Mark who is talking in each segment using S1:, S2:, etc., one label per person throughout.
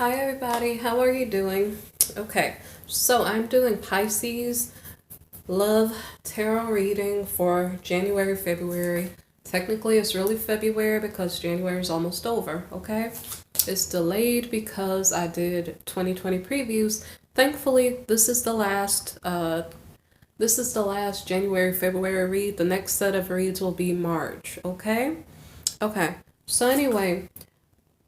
S1: Hi everybody, how are you doing? Okay, so I'm doing Pisces love tarot reading for January, February. Technically it's really February because January is almost over, okay? It's delayed because I did 2020 previews. Thankfully, this is the last January, February read. The next set of reads will be March, okay? Okay. So anyway,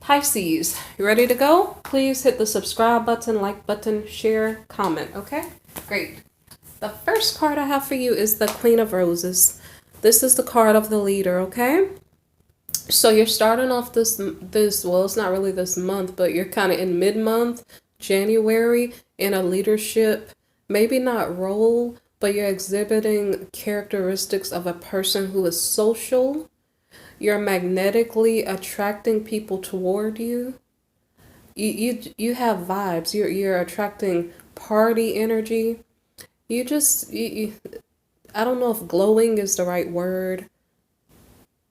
S1: Pisces, you ready to go? Please hit the subscribe button, like button, share, comment, okay? Great. The first card I have for you is the Queen of Roses. This is the card of the leader, okay? So you're starting off well, it's not really this month, but you're kind of in mid-month, January, in a leadership, maybe not role, but you're exhibiting characteristics of a person who is social. You're magnetically attracting people toward you. You have vibes. You're attracting party energy. I don't know if glowing is the right word,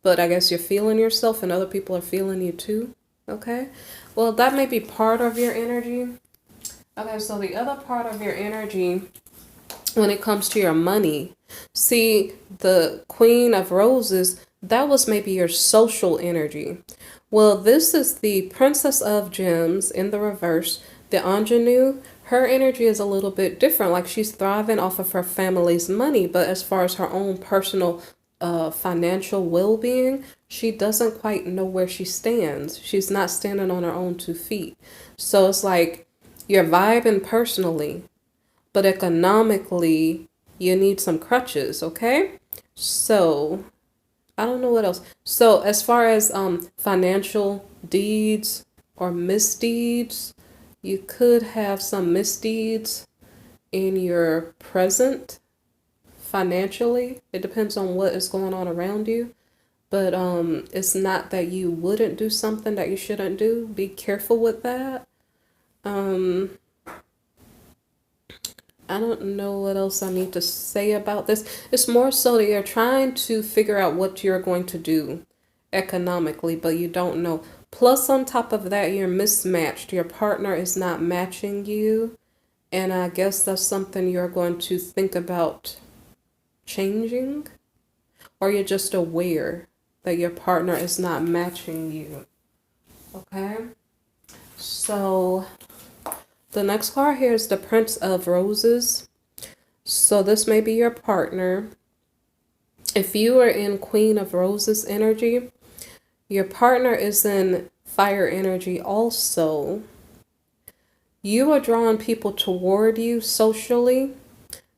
S1: but I guess you're feeling yourself and other people are feeling you too. Okay? Well, that may be part of your energy. Okay, so the other part of your energy when it comes to your money. See, the Queen of Roses, that was maybe your social energy. Well, this is the Princess of Gems in the reverse, the ingenue. Her energy is a little bit different. Like she's thriving off of her family's money, but as far as her own personal financial well-being, she doesn't quite know where she stands. She's not standing on her own 2 feet. So it's like you're vibing personally, but economically, you need some crutches, okay? So, I don't know what else. So, as far as financial deeds or misdeeds, you could have some misdeeds in your present financially. It depends on what is going on around you. But it's not that you wouldn't do something that you shouldn't do. Be careful with that. Um, I don't know what else I need to say about this. It's more so that you're trying to figure out what you're going to do economically, but you don't know. Plus, on top of that, you're mismatched. Your partner is not matching you. And I guess that's something you're going to think about changing. Or you're just aware that your partner is not matching you. Okay? So, the next card here is the Prince of Roses. So this may be your partner. If you are in Queen of Roses energy, your partner is in fire energy also. You are drawing people toward you socially.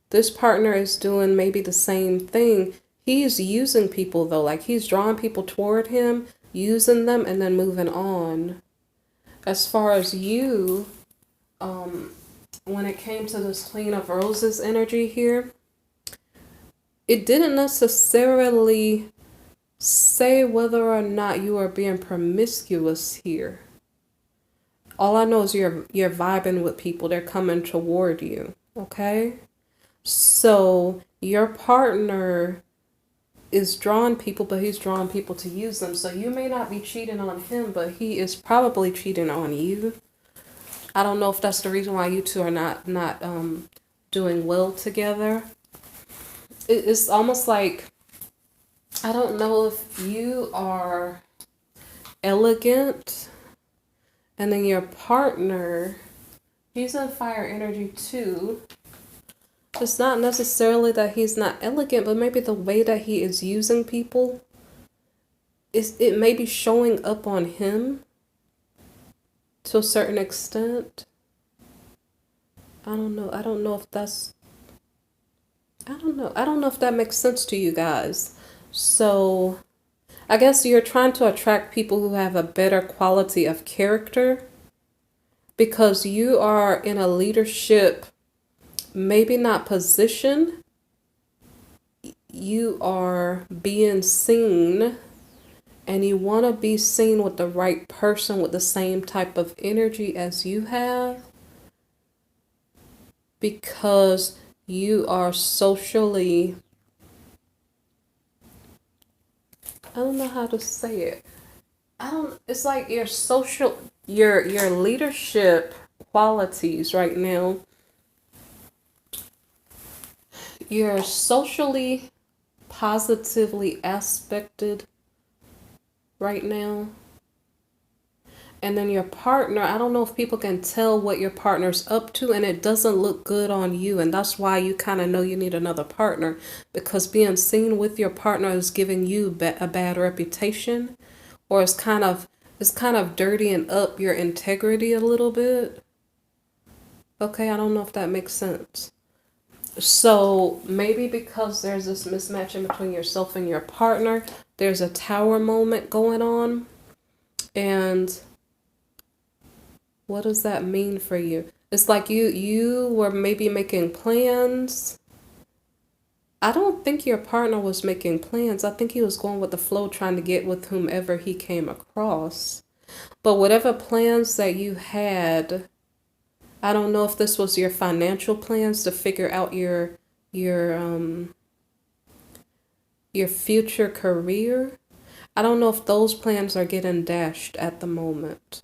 S1: This partner is doing maybe the same thing. He's using people though, like he's drawing people toward him, using them, and then moving on. As far as you, when it came to this Queen of Roses energy here, it didn't necessarily say whether or not you are being promiscuous here. All I know is you're vibing with people. They're coming toward you. Okay? So your partner is drawing people, but he's drawing people to use them. So you may not be cheating on him, but he is probably cheating on you. I don't know if that's the reason why you two are not doing well together. It's almost like, I don't know if you are elegant and then your partner, he's in fire energy too. It's not necessarily that he's not elegant, but maybe the way that he is using people, it may be showing up on him to a certain extent. I don't know. I don't know if that's, I don't know. I don't know if that makes sense to you guys. So I guess you're trying to attract people who have a better quality of character because you are in a leadership, maybe not position. You are being seen and you want to be seen with the right person with the same type of energy as you have because you are socially, I don't know how to say it. it's like your social, your leadership qualities right now. You're socially positively aspected right now. And then your partner, I don't know if people can tell what your partner's up to, and it doesn't look good on you. And that's why you kind of know you need another partner, because being seen with your partner is giving you a bad reputation, or it's kind of dirtying up your integrity a little bit. Okay, I don't know if that makes sense. So maybe because there's this mismatch in between yourself and your partner, there's a tower moment going on. And what does that mean for you? It's like you were maybe making plans. I don't think your partner was making plans. I think he was going with the flow, trying to get with whomever he came across. But whatever plans that you had, I don't know if this was your financial plans to figure out your your future career. I don't know if those plans are getting dashed at the moment.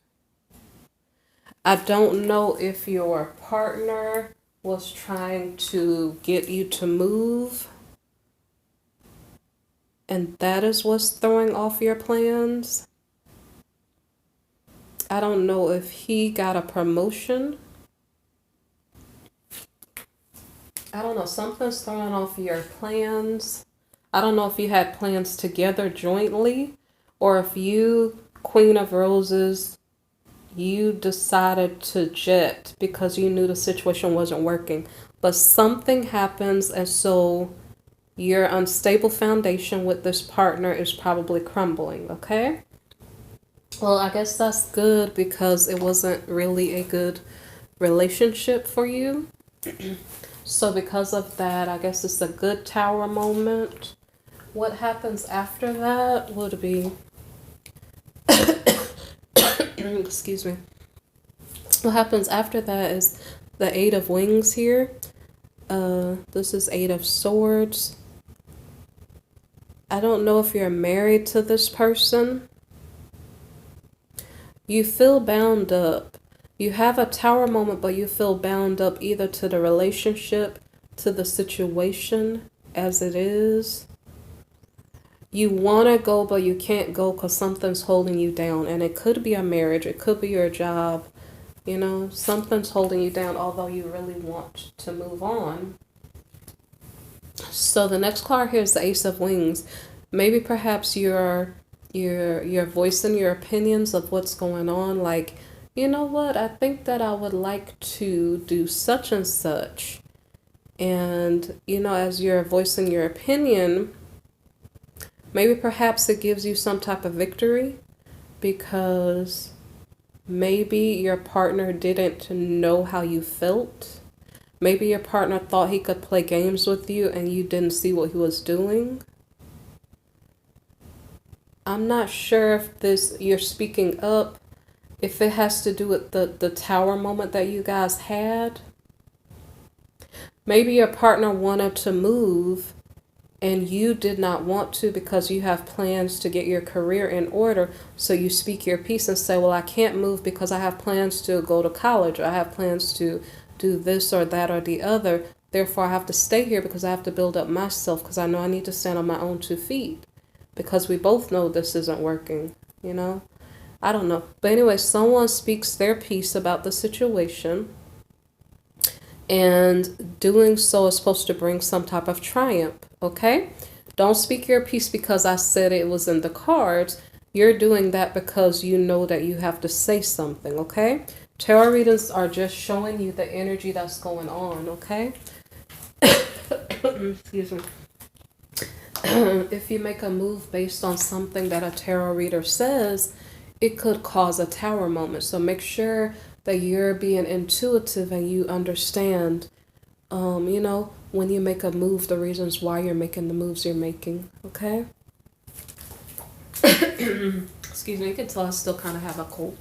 S1: I don't know if your partner was trying to get you to move and that is what's throwing off your plans. I don't know if he got a promotion. I don't know, something's throwing off your plans. I don't know if you had plans together jointly or if you, Queen of Roses, you decided to jet because you knew the situation wasn't working. But something happens, and so your unstable foundation with this partner is probably crumbling, okay? Well, I guess that's good because it wasn't really a good relationship for you. So because of that, I guess it's a good tower moment. What happens after that would be, excuse me. What happens after that is the Eight of Wings here. This is Eight of Swords. I don't know if you're married to this person. You feel bound up. You have a tower moment, but you feel bound up either to the relationship, to the situation as it is. You want to go, but you can't go because something's holding you down. And it could be a marriage. It could be your job. You know, something's holding you down, although you really want to move on. So the next card here is the Ace of Wings. Maybe perhaps you're voicing your opinions of what's going on. Like, you know what? I think that I would like to do such and such. And, you know, as you're voicing your opinion, maybe perhaps it gives you some type of victory because maybe your partner didn't know how you felt. Maybe your partner thought he could play games with you and you didn't see what he was doing. I'm not sure if this, you're speaking up, if it has to do with the tower moment that you guys had. Maybe your partner wanted to move and you did not want to because you have plans to get your career in order. So you speak your piece and say, well, I can't move because I have plans to go to college, or I have plans to do this or that or the other. Therefore, I have to stay here because I have to build up myself because I know I need to stand on my own 2 feet. Because we both know this isn't working, you know? I don't know. But anyway, someone speaks their piece about the situation. And doing so is supposed to bring some type of triumph, okay? Don't speak your piece because I said it was in the cards. You're doing that because you know that you have to say something, okay? Tarot readings are just showing you the energy that's going on, okay? Excuse me. If you make a move based on something that a tarot reader says, it could cause a tower moment. So make sure that you're being intuitive and you understand, you know, when you make a move, the reasons why you're making the moves you're making, okay? Excuse me, you can tell I still kind of have a cold.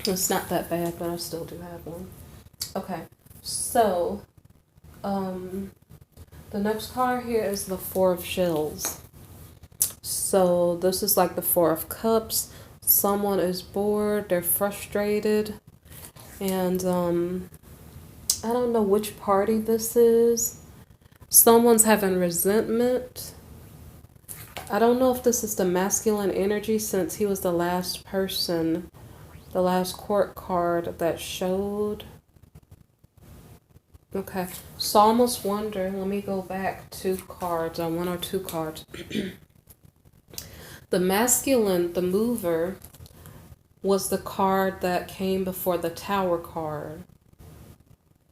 S1: It's not that bad, but I still do have one. Okay, so, the next card here is the Four of Shells. So this is like the Four of Cups. Someone is bored, they're frustrated, and I don't know which party this is. Someone's having resentment. I don't know if this is the masculine energy, since he was the last person, the last court card that showed. Okay, so I almost wonder, let me go back 2 cards on 1 or 2 cards. The masculine, the mover, was the card that came before the Tower card.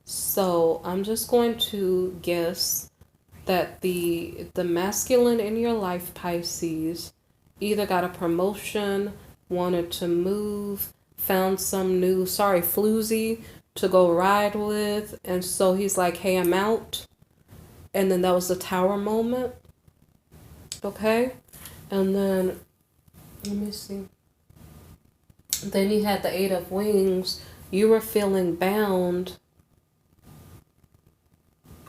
S1: So I'm just going to guess that the masculine in your life, Pisces, either got a promotion, wanted to move, found some new, floozy to go ride with, and so he's like, hey, I'm out. And then that was the Tower moment. Okay? And then, let me see. Then you had the Eight of Wings. You were feeling bound,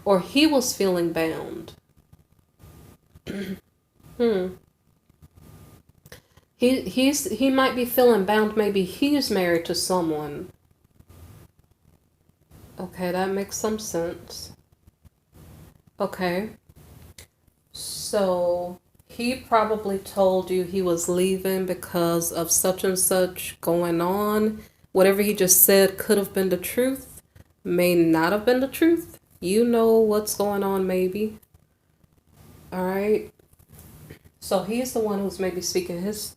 S1: or he was feeling bound. He might be feeling bound. Maybe he's married to someone. Okay, that makes some sense. Okay. So he probably told you he was leaving because of such and such going on. Whatever he just said could have been the truth, may not have been the truth. You know what's going on, maybe. All right. So he's the one who's maybe speaking his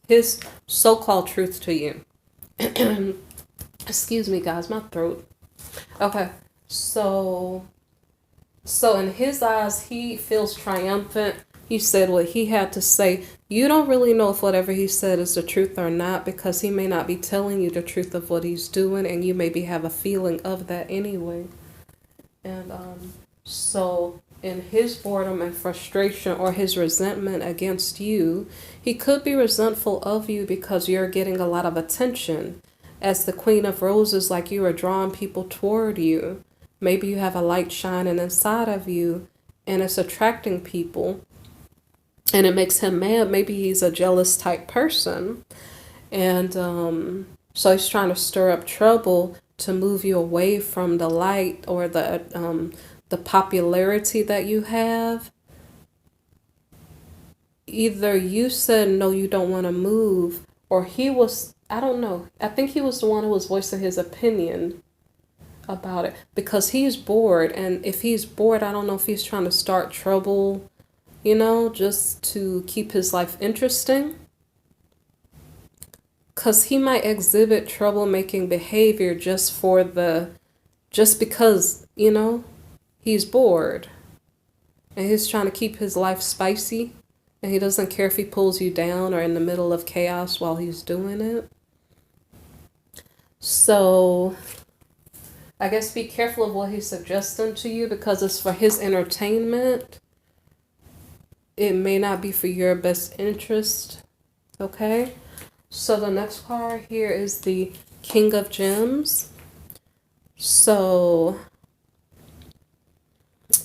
S1: so-called truth to you. Excuse me, guys, my throat. Okay. So in his eyes, he feels triumphant. He said what he had to say. You don't really know if whatever he said is the truth or not, because he may not be telling you the truth of what he's doing, and you maybe have a feeling of that anyway. And so in his boredom and frustration, or his resentment against you, he could be resentful of you because you're getting a lot of attention. As the Queen of Roses, like you are drawing people toward you. Maybe you have a light shining inside of you, and it's attracting people, and it makes him mad. Maybe he's a jealous type person, and so he's trying to stir up trouble to move you away from the light, or the popularity that you have. Either you said no, you don't want to move, or he was, I don't know. I think he was the one who was voicing his opinion about it, because he's bored. And if he's bored, I don't know if he's trying to start trouble, just to keep his life interesting, because he might exhibit troublemaking behavior just because he's bored, and he's trying to keep his life spicy, and he doesn't care if he pulls you down or in the middle of chaos while he's doing it. So I guess be careful of what he's suggesting to you, because it's for his entertainment. It may not be for your best interest. Okay? So the next card here is the King of Gems. So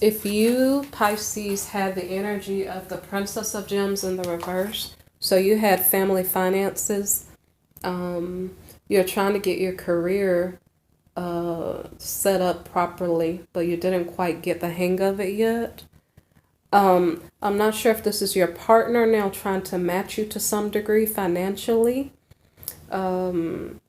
S1: if you, Pisces, had the energy of the Princess of Gems in the reverse, so you had family finances, you're trying to get your career set up properly, but you didn't quite get the hang of it yet. I'm not sure if this is your partner now trying to match you to some degree financially. And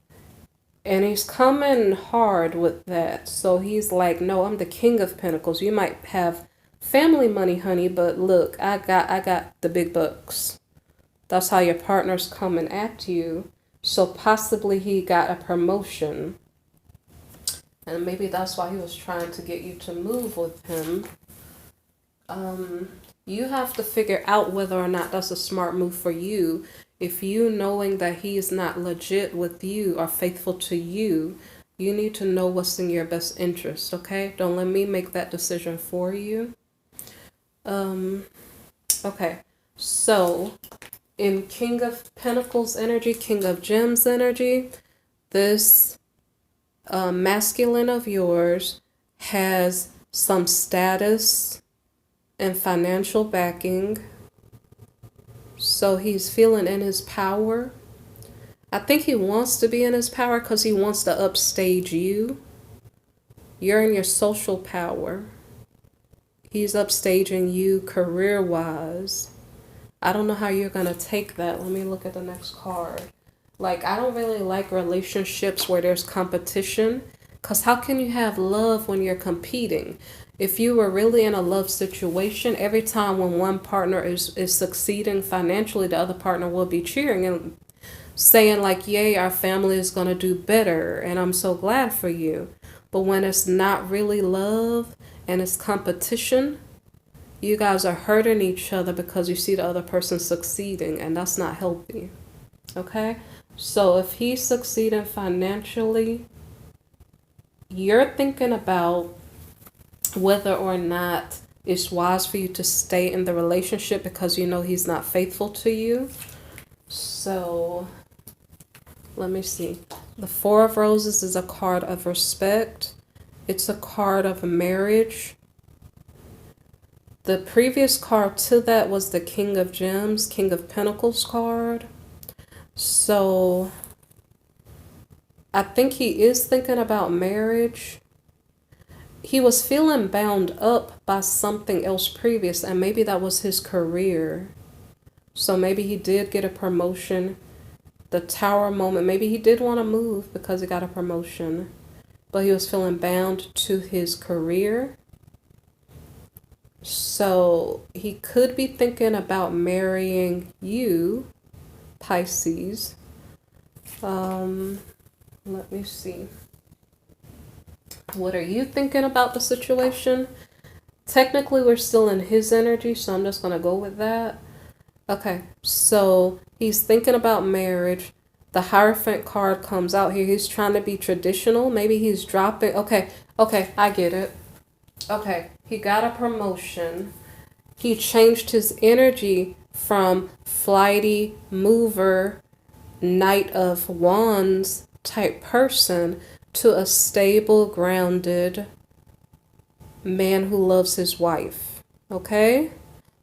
S1: he's coming hard with that. So he's like, no, I'm the King of Pentacles. You might have family money, honey, but look, I got the big bucks. That's how your partner's coming at you. So possibly he got a promotion. And maybe that's why he was trying to get you to move with him. You have to figure out whether or not that's a smart move for you. If you knowing that he is not legit with you or faithful to you, you need to know what's in your best interest, okay? Don't let me make that decision for you. Okay, so in King of Pentacles energy, King of Gems energy, this masculine of yours has some status and financial backing. So he's feeling in his power. I think he wants to be in his power because he wants to upstage you. You're in your social power. He's upstaging you career-wise. I don't know how you're going to take that. Let me look at the next card. Like, I don't really like relationships where there's competition. Because how can you have love when you're competing? If you were really in a love situation, every time when one partner is succeeding financially, the other partner will be cheering and saying like, yay, our family is going to do better. And I'm so glad for you. But when it's not really love and it's competition, you guys are hurting each other because you see the other person succeeding, and that's not healthy. Okay? So if he's succeeding financially, you're thinking about whether or not it's wise for you to stay in the relationship because you know he's not faithful to you. So let me see. The Four of Roses is a card of respect. It's a card of marriage. The previous card to that was the King of Gems, King of Pentacles card. So I think he is thinking about marriage. He was feeling bound up by something else previous, and maybe that was his career. So maybe he did get a promotion. The Tower moment, maybe he did want to move because he got a promotion, but he was feeling bound to his career. So he could be thinking about marrying you, Pisces. Let me see. What are you thinking about the situation? Technically, we're still in his energy, so I'm just going to go with that. Okay, so he's thinking about marriage. The Hierophant card comes out here. He's trying to be traditional. Maybe he's dropping. Okay, I get it. Okay, he got a promotion. He changed his energy from flighty, mover, Knight of Wands type person to a stable, grounded man who loves his wife. Okay?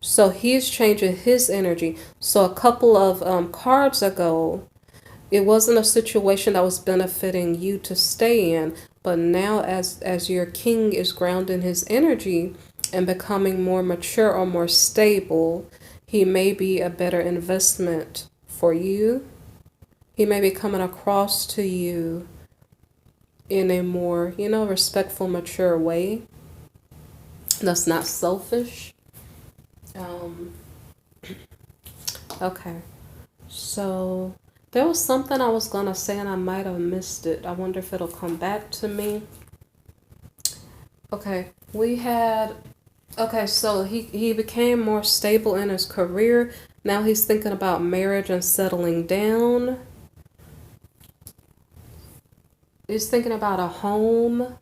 S1: So he's changing his energy. So a couple of cards ago, it wasn't a situation that was benefiting you to stay in. But now as your king is grounding his energy and becoming more mature or more stable, he may be a better investment for you. He may be coming across to you in a more, respectful, mature way. That's not selfish. Okay. So there was something I was going to say and I might have missed it. I wonder if it'll come back to me. Okay. So he became more stable in his career. Now he's thinking about marriage and settling down. He's thinking about a home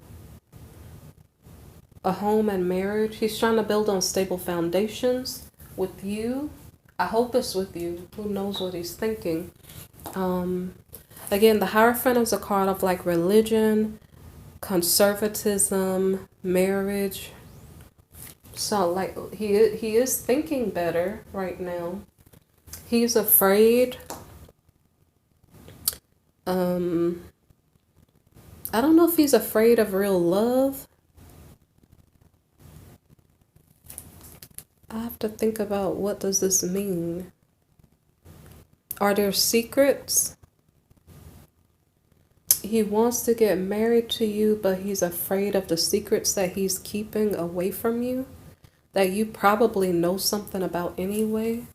S1: and marriage. He's trying to build on stable foundations with you. I hope it's with you. Who knows what he's thinking? Again, the Hierophant is a card of like religion, conservatism, marriage. So like he is thinking better right now. He's afraid. I don't know if he's afraid of real love. I have to think about, what does this mean? Are there secrets? He wants to get married to you, but he's afraid of the secrets that he's keeping away from you, that you probably know something about anyway.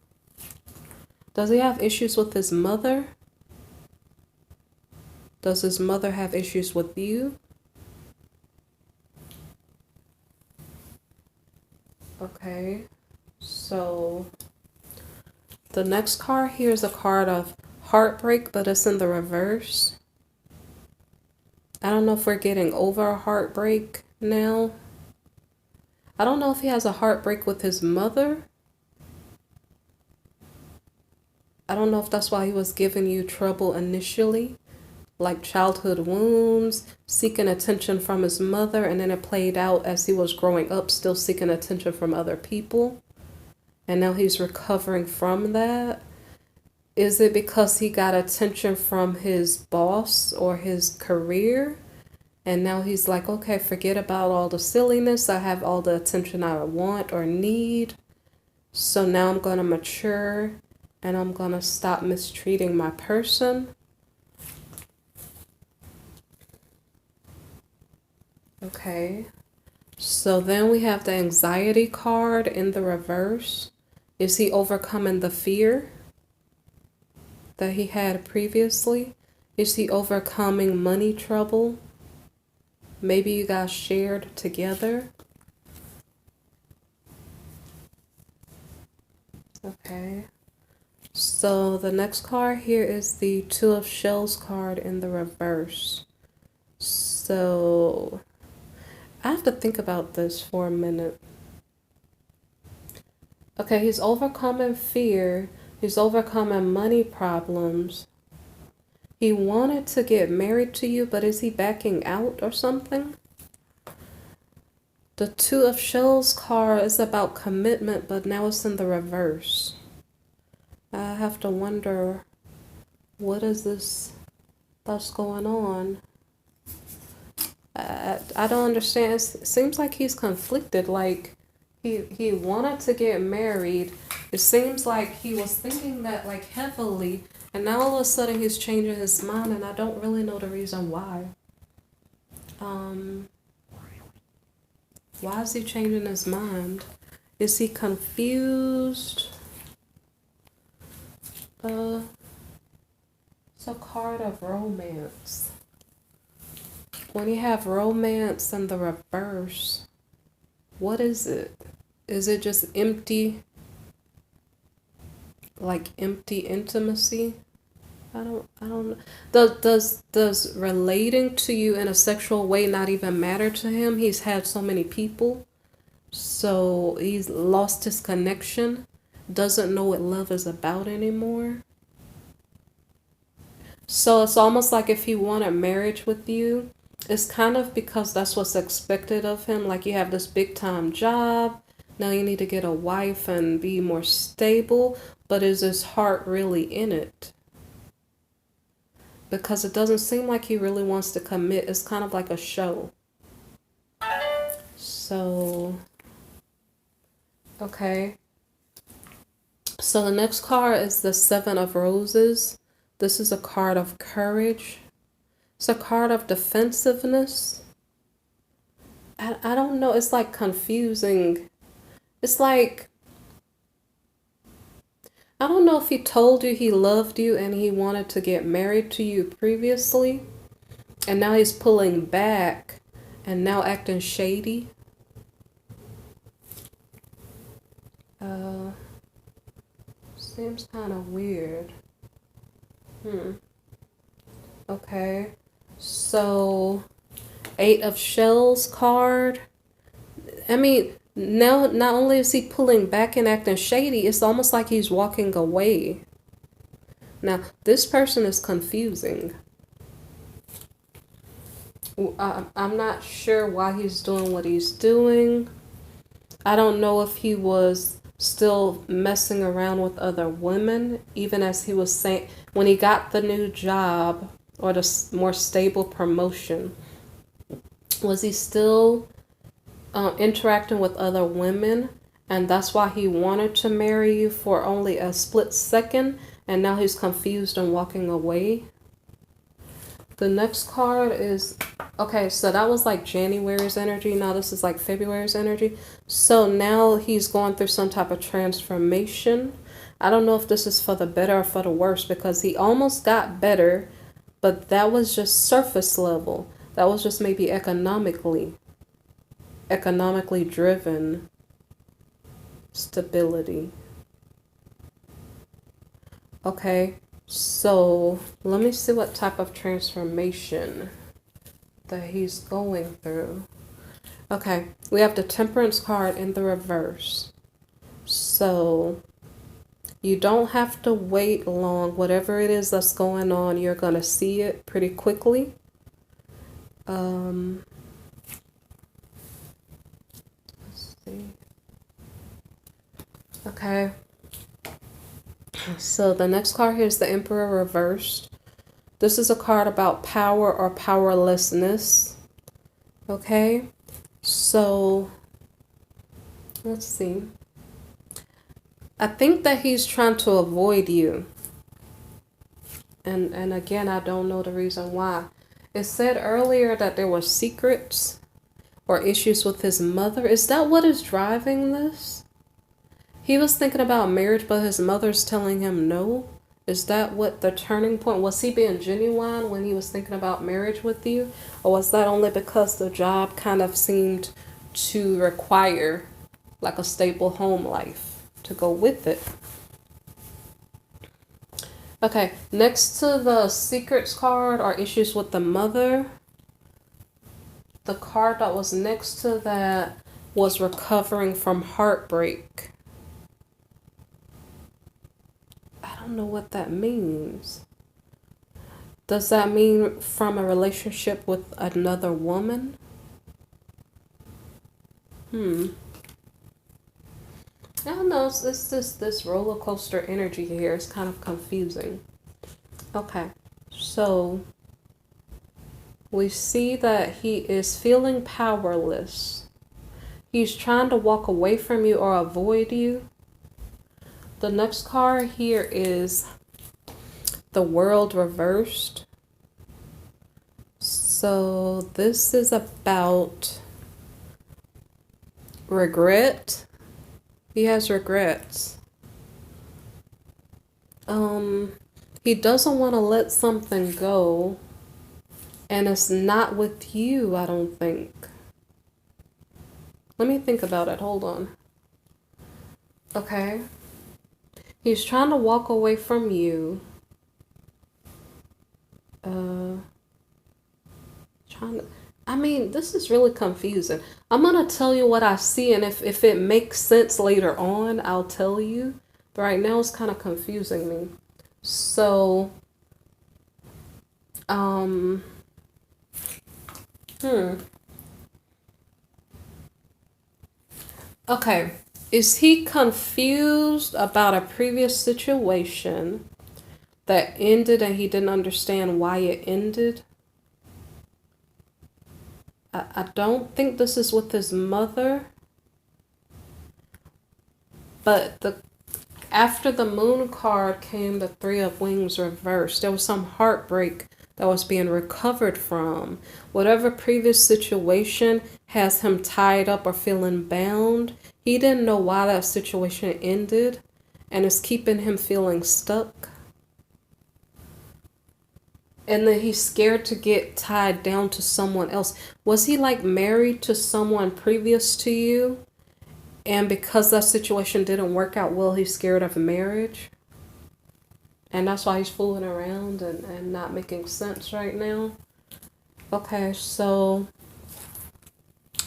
S1: Does he have issues with his mother? Does his mother have issues with you? Okay, so the next card here is a card of heartbreak, but it's in the reverse. I don't know if we're getting over a heartbreak now. I don't know if he has a heartbreak with his mother. I don't know if that's why he was giving you trouble initially. Like childhood wounds, seeking attention from his mother, and then it played out as he was growing up, still seeking attention from other people. And now he's recovering from that. Is it because he got attention from his boss or his career? And now he's like, okay, forget about all the silliness. I have all the attention I want or need. So now I'm going to mature and I'm going to stop mistreating my person. Okay. So then we have the anxiety card in the reverse. Is he overcoming the fear that he had previously? Is he overcoming money trouble? Maybe you guys shared together. Okay. So the next card here is the Two of Shells card in the reverse. So I have to think about this for a minute. Okay, he's overcoming fear. He's overcoming money problems. He wanted to get married to you, but is he backing out or something? The Two of Shells card is about commitment, but now it's in the reverse. I have to wonder, what is this that's going on? I don't understand. It seems like he's conflicted. Like he wanted to get married. It seems like he was thinking that like heavily, and now all of a sudden he's changing his mind, and I don't really know the reason why. Why is he changing his mind? Is he confused? It's a card of romance. When you have romance in the reverse, what is it? Is it just empty, like empty intimacy? I don't know. Does relating to you in a sexual way not even matter to him? He's had so many people, so he's lost his connection, doesn't know what love is about anymore. So it's almost like if he wanted marriage with you, it's kind of because that's what's expected of him. Like you have this big time job, now you need to get a wife and be more stable, but is his heart really in it? Because it doesn't seem like he really wants to commit. It's kind of like a show. So, okay. So the next card is the Seven of Roses. This is a card of courage. It's a card of defensiveness. I don't know. It's like confusing. It's like, I don't know if he told you he loved you and he wanted to get married to you previously, and now he's pulling back and now acting shady. Seems kind of weird. Okay. So, Eight of Shells card. I mean, now not only is he pulling back and acting shady, it's almost like he's walking away. Now, this person is confusing. I'm not sure why he's doing what he's doing. I don't know if he was still messing around with other women, even as he was saying, when he got the new job or the more stable promotion, was he still interacting with other women? And that's why he wanted to marry you for only a split second, and now he's confused and walking away. The next card is, okay, so that was like January's energy. Now this is like February's energy. So now he's going through some type of transformation. I don't know if this is for the better or for the worse, because he almost got better, but that was just surface level. That was just maybe economically driven stability. Okay. So let me see what type of transformation that he's going through. Okay, we have the Temperance card in the reverse. So you don't have to wait long. Whatever it is that's going on, you're going to see it pretty quickly. Let's see. Okay. So the next card here is the Emperor reversed. This is a card about power or powerlessness. Okay, so let's see. I think that he's trying to avoid you. And again, I don't know the reason why. It said earlier that there were secrets or issues with his mother. Is that what is driving this? He was thinking about marriage, but his mother's telling him no. Is that what the turning point? Was he being genuine when he was thinking about marriage with you? Or was that only because the job kind of seemed to require like a stable home life to go with it? Okay, next to the secrets card are issues with the mother. The card that was next to that was recovering from heartbreak. I don't know what that means. Does that mean from a relationship with another woman? I don't know. It's this roller coaster energy here. It's kind of confusing. Okay, so we see that he is feeling powerless. He's trying to walk away from you or avoid you. The next card here is the World reversed. So this is about regret. He has regrets. He doesn't want to let something go. And it's not with you, I don't think. Let me think about it. Hold on. Okay. He's trying to walk away from you. I mean, this is really confusing. I'm going to tell you what I see, and if it makes sense later on, I'll tell you. But right now, it's kind of confusing me. So, Okay. Is he confused about a previous situation that ended and he didn't understand why it ended? I don't think this is with his mother. But after the moon card came the Three of Wings reversed. There was some heartbreak that was being recovered from. Whatever previous situation has him tied up or feeling bound, he didn't know why that situation ended and it's keeping him feeling stuck. And then he's scared to get tied down to someone else. Was he like married to someone previous to you? And because that situation didn't work out well, he's scared of marriage? And that's why he's fooling around and not making sense right now? Okay, so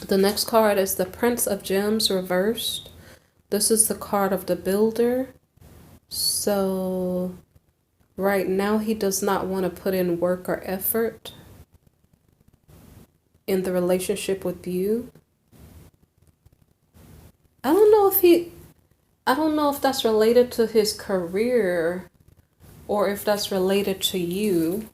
S1: the next card is the Prince of Gems reversed. This is the card of the builder. So right now he does not want to put in work or effort in the relationship with you. I don't know if that's related to his career or if that's related to you.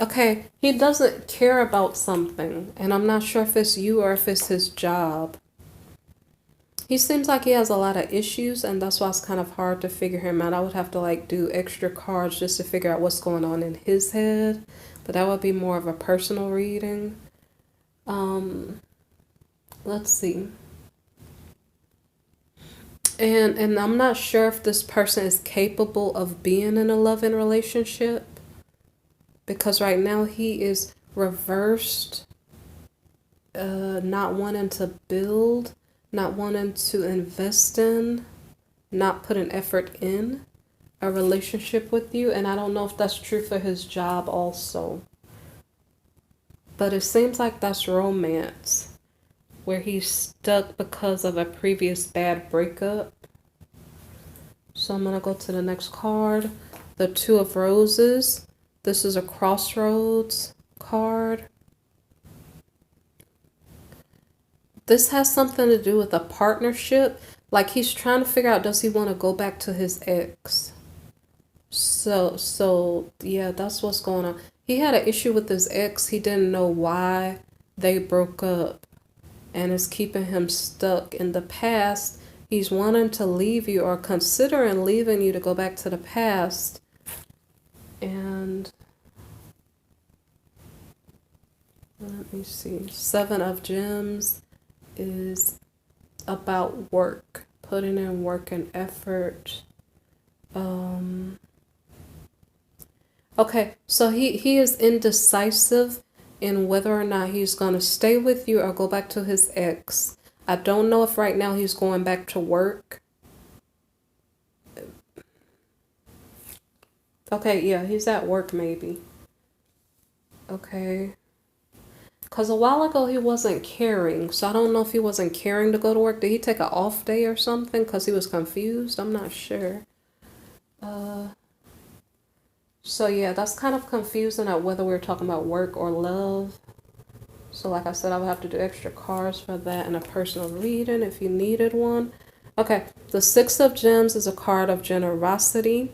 S1: Okay, he doesn't care about something, and I'm not sure if it's you or if it's his job. He seems like he has a lot of issues, and that's why it's kind of hard to figure him out. I would have to like do extra cards just to figure out what's going on in his head, but that would be more of a personal reading. Let's see. And I'm not sure if this person is capable of being in a loving relationship, because right now he is reversed, not wanting to build, not wanting to invest in, not put an effort in a relationship with you. And I don't know if that's true for his job also. But it seems like that's romance, where he's stuck because of a previous bad breakup. So I'm going to go to the next card, the Two of Roses. This is a crossroads card. This has something to do with a partnership. Like he's trying to figure out, does he want to go back to his ex? So yeah, that's what's going on. He had an issue with his ex. He didn't know why they broke up, and it's keeping him stuck in the past. He's wanting to leave you or considering leaving you to go back to the past. And let me see. Seven of Gems is about work, putting in work and effort. Okay, so he is indecisive in whether or not he's going to stay with you or go back to his ex. I don't know if right now he's going back to work. Okay, yeah, he's at work maybe. Okay. Because a while ago he wasn't caring, so I don't know if he wasn't caring to go to work. Did he take an off day or something because he was confused? I'm not sure. So yeah, that's kind of confusing at whether we're talking about work or love. So like I said, I would have to do extra cards for that and a personal reading if you needed one. Okay, the Six of Gems is a card of generosity.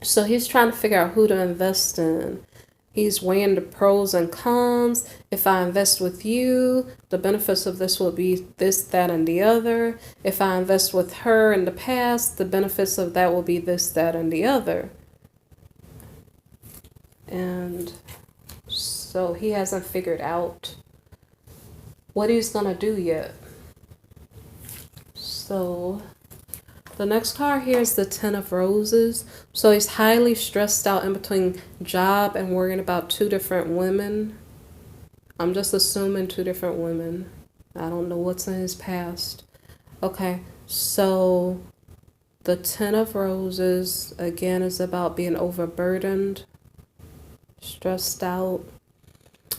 S1: So he's trying to figure out who to invest in. He's weighing the pros and cons. If I invest with you, the benefits of this will be this, that, and the other. If I invest with her in the past, the benefits of that will be this, that, and the other. And so he hasn't figured out what he's going to do yet. So the next card here is the Ten of Roses. So he's highly stressed out in between job and worrying about two different women. I'm just assuming two different women. I don't know what's in his past. Okay, so the Ten of Roses, again, is about being overburdened, stressed out.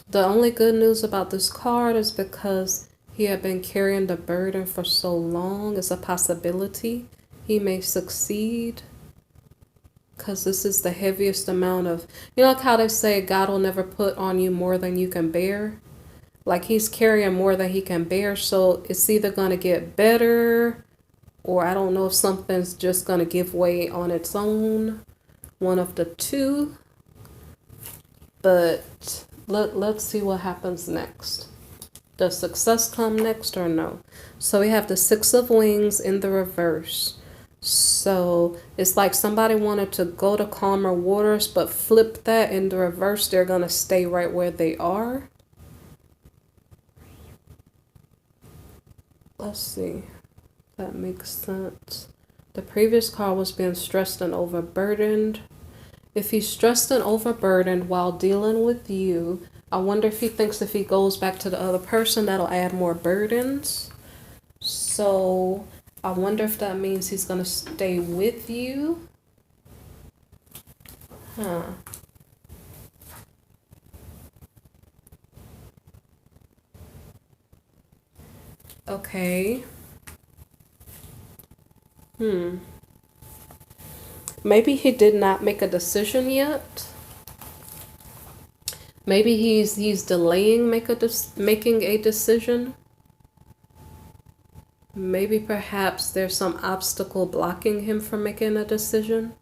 S1: The only good news about this card is because he had been carrying the burden for so long, it's a possibility he may succeed. Because this is the heaviest amount of, you know, like how they say God will never put on you more than you can bear. Like he's carrying more than he can bear. So it's either going to get better, or I don't know if something's just going to give way on its own. One of the two. But let's see what happens next. Does success come next or no? So we have the Six of Wings in the reverse. So it's like somebody wanted to go to calmer waters, but flip that in the reverse. They're going to stay right where they are. Let's see. That makes sense. The previous card was being stressed and overburdened. If he's stressed and overburdened while dealing with you, I wonder if he thinks if he goes back to the other person, that'll add more burdens. So I wonder if that means he's going to stay with you. Huh. Okay. Maybe he did not make a decision yet. Maybe he's delaying making a decision. Maybe perhaps there's some obstacle blocking him from making a decision.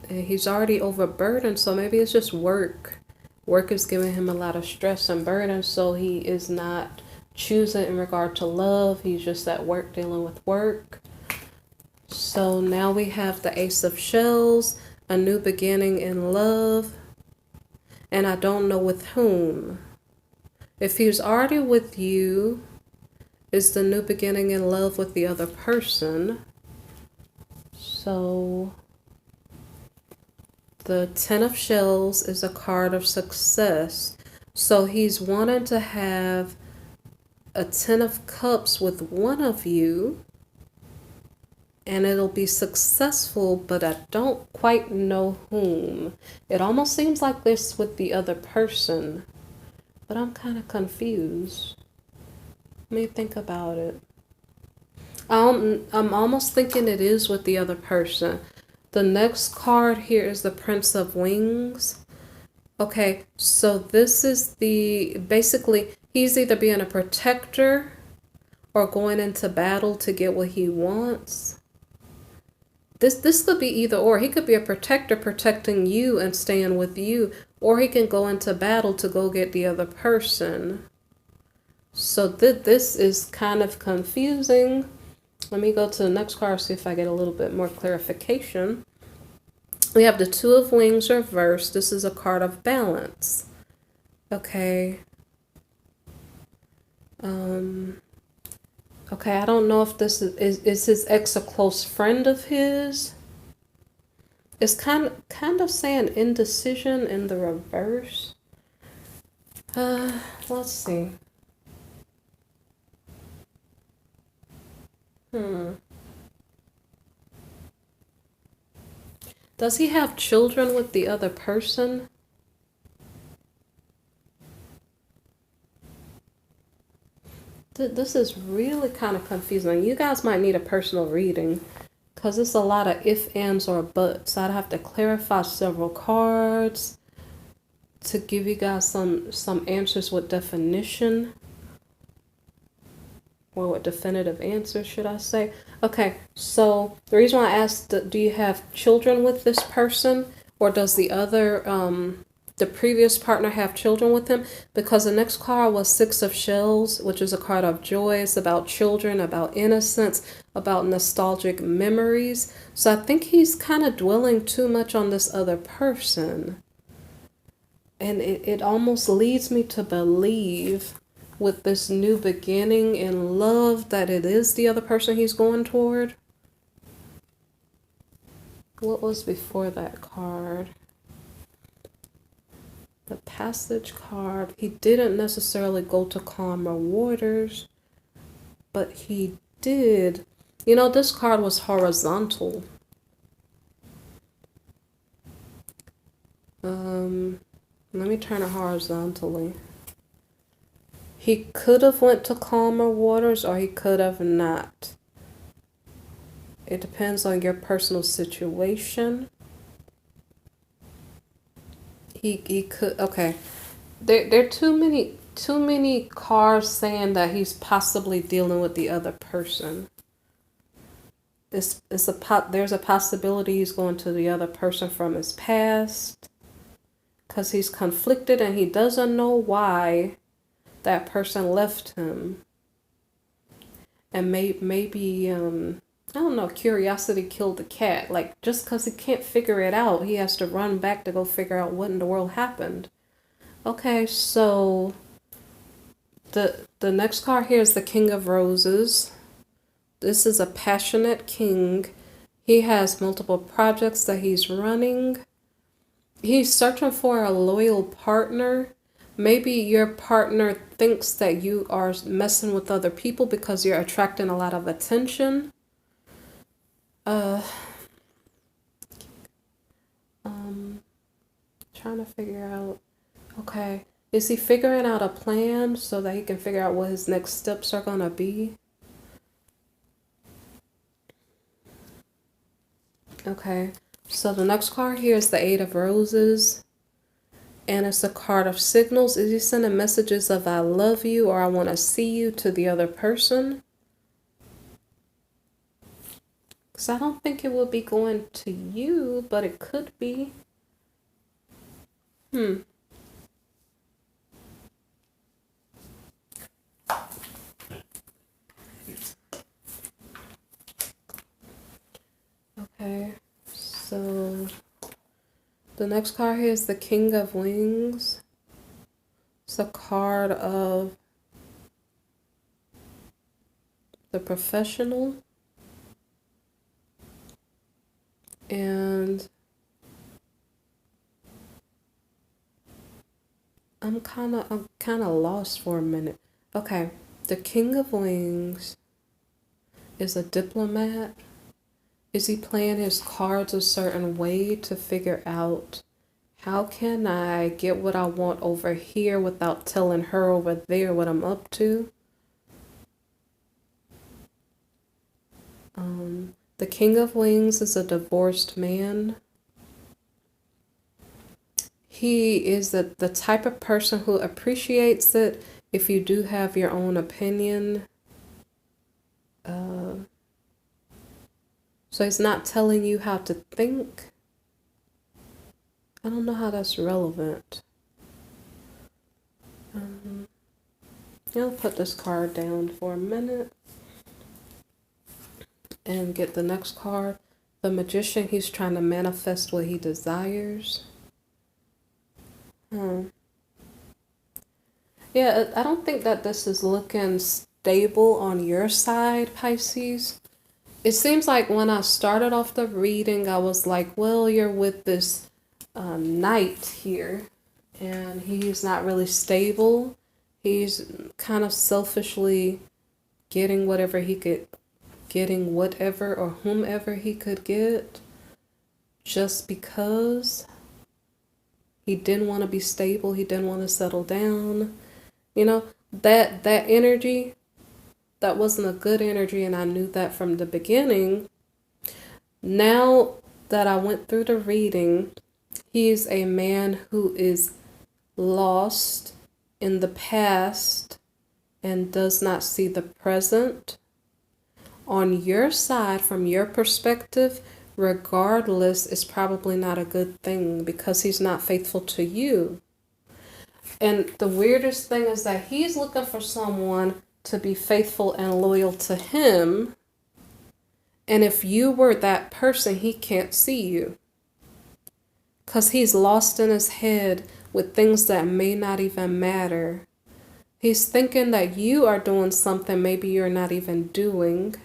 S1: And he's already overburdened, so maybe it's just work. Work is giving him a lot of stress and burden, so he is not choosing in regard to love. He's just at work dealing with work. So now we have the Ace of Shells, a new beginning in love. And I don't know with whom. If he's already with you, is the new beginning in love with the other person. So the Ten of Shells is a card of success. So he's wanting to have a Ten of Cups with one of you, and it'll be successful, but I don't quite know whom. It almost seems like this with the other person, but I'm kind of confused. Let me think about it. I'm almost thinking it is with the other person. The next card here is the Prince of Wings. Okay, so this is basically He's either being a protector or going into battle to get what he wants. This could be either or. He could be a protector protecting you and staying with you, or he can go into battle to go get the other person. So this is kind of confusing. Let me go to the next card, see if I get a little bit more clarification. We have the Two of Wings reversed. This is a card of balance. Okay. Okay, I don't know if this is his ex a close friend of his. It's kind of saying indecision in the reverse. Let's see. Does he have children with the other person? This is really kind of confusing. You guys might need a personal reading because it's a lot of if, ands, or buts. I'd have to clarify several cards to give you guys some answers with definition. Or with definitive answers, should I say. Okay, so the reason why I asked, do you have children with this person? Or does the other, the previous partner have children with him? Because the next card was Six of Shells, which is a card of joy. It's about children, about innocence, about nostalgic memories. So I think he's kind of dwelling too much on this other person. And it almost leads me to believe with this new beginning in love that it is the other person he's going toward. What was before that card? The Passage card. He didn't necessarily go to calmer waters, but he did. You know, this card was horizontal. Let me turn it horizontally. He could have went to calmer waters or he could have not. It depends on your personal situation. He could, okay. There are too many cards saying that he's possibly dealing with the other person. There's a possibility he's going to the other person from his past because he's conflicted and he doesn't know why that person left him. And maybe I don't know, curiosity killed the cat. Like, just because he can't figure it out, he has to run back to go figure out what in the world happened. Okay, so the next card here is the King of Roses. This is a passionate king. He has multiple projects that he's running. He's searching for a loyal partner. Maybe your partner thinks that you are messing with other people because you're attracting a lot of attention. Trying to figure out, okay, is he figuring out a plan so that he can figure out what his next steps are gonna be? Okay, so the next card here is the Eight of Roses. And it's a card of signals. Is he sending messages of I love you or I want to see you to the other person? Because I don't think it would be going to you, but it could be. Okay, so the next card here is the King of Wings. It's a card of the professional. And I'm kind of lost for a minute. Okay, the King of Wings is a diplomat. Is he playing his cards a certain way to figure out how can I get what I want over here without telling her over there what I'm up to? The King of Wings is a divorced man. He is the type of person who appreciates it. If you do have your own opinion, so he's not telling you how to think. I don't know how that's relevant. I'll put this card down for a minute and get the next card. The Magician, he's trying to manifest what he desires. Yeah, I don't think that this is looking stable on your side, Pisces. It seems like when I started off the reading, I was like, well, you're with this knight here, and he's not really stable. He's kind of selfishly getting whatever he could, getting whatever or whomever he could get, just because he didn't want to be stable. He didn't want to settle down. You know, that energy, that wasn't a good energy, and I knew that from the beginning. Now that I went through the reading, he's a man who is lost in the past and does not see the present. On your side, from your perspective, regardless, is probably not a good thing because he's not faithful to you. And the weirdest thing is that he's looking for someone to be faithful and loyal to him. And if you were that person, he can't see you. Because he's lost in his head with things that may not even matter. He's thinking that you are doing something maybe you're not even doing.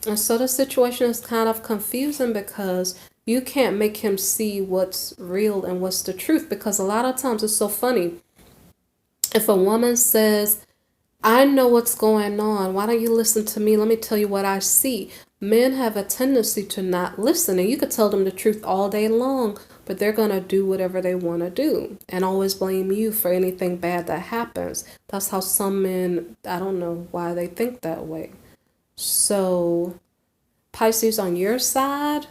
S1: And so the situation is kind of confusing because you can't make him see what's real and what's the truth. Because a lot of times it's so funny. If a woman says, I know what's going on, why don't you listen to me? Let me tell you what I see. Men have a tendency to not listen. And you could tell them the truth all day long, but they're going to do whatever they want to do and always blame you for anything bad that happens. That's how some men, I don't know why they think that way. So, Pisces, on your side,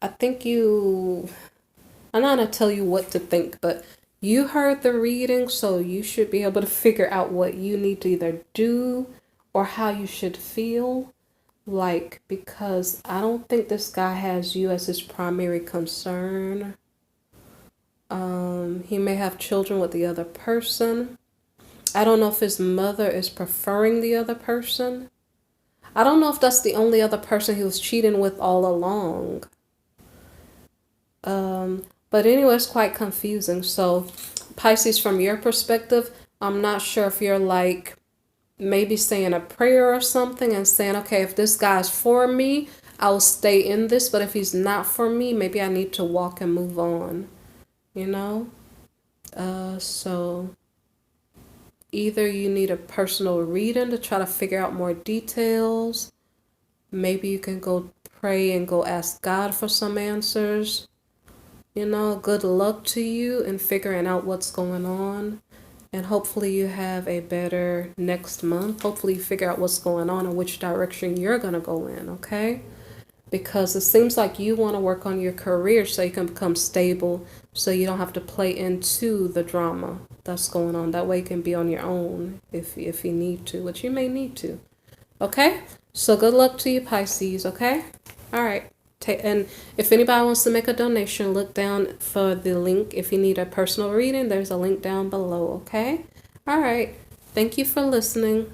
S1: I think I'm not going to tell you what to think, but you heard the reading, so you should be able to figure out what you need to either do or how you should feel. Like, because I don't think this guy has you as his primary concern. He may have children with the other person. I don't know if his mother is preferring the other person. I don't know if that's the only other person he was cheating with all along. But anyway, it's quite confusing. So, Pisces, from your perspective, I'm not sure if you're like maybe saying a prayer or something and saying, okay, if this guy's for me, I'll stay in this. But if he's not for me, maybe I need to walk and move on, you know? So either you need a personal reading to try to figure out more details. Maybe you can go pray and go ask God for some answers. You know, good luck to you in figuring out what's going on. And hopefully you have a better next month. Hopefully you figure out what's going on and which direction you're going to go in, okay? Because it seems like you want to work on your career so you can become stable, so you don't have to play into the drama that's going on. That way you can be on your own if you need to, which you may need to. Okay? So good luck to you, Pisces, okay? All right. And if anybody wants to make a donation, look down for the link. If you need a personal reading, there's a link down below, okay? All right. Thank you for listening.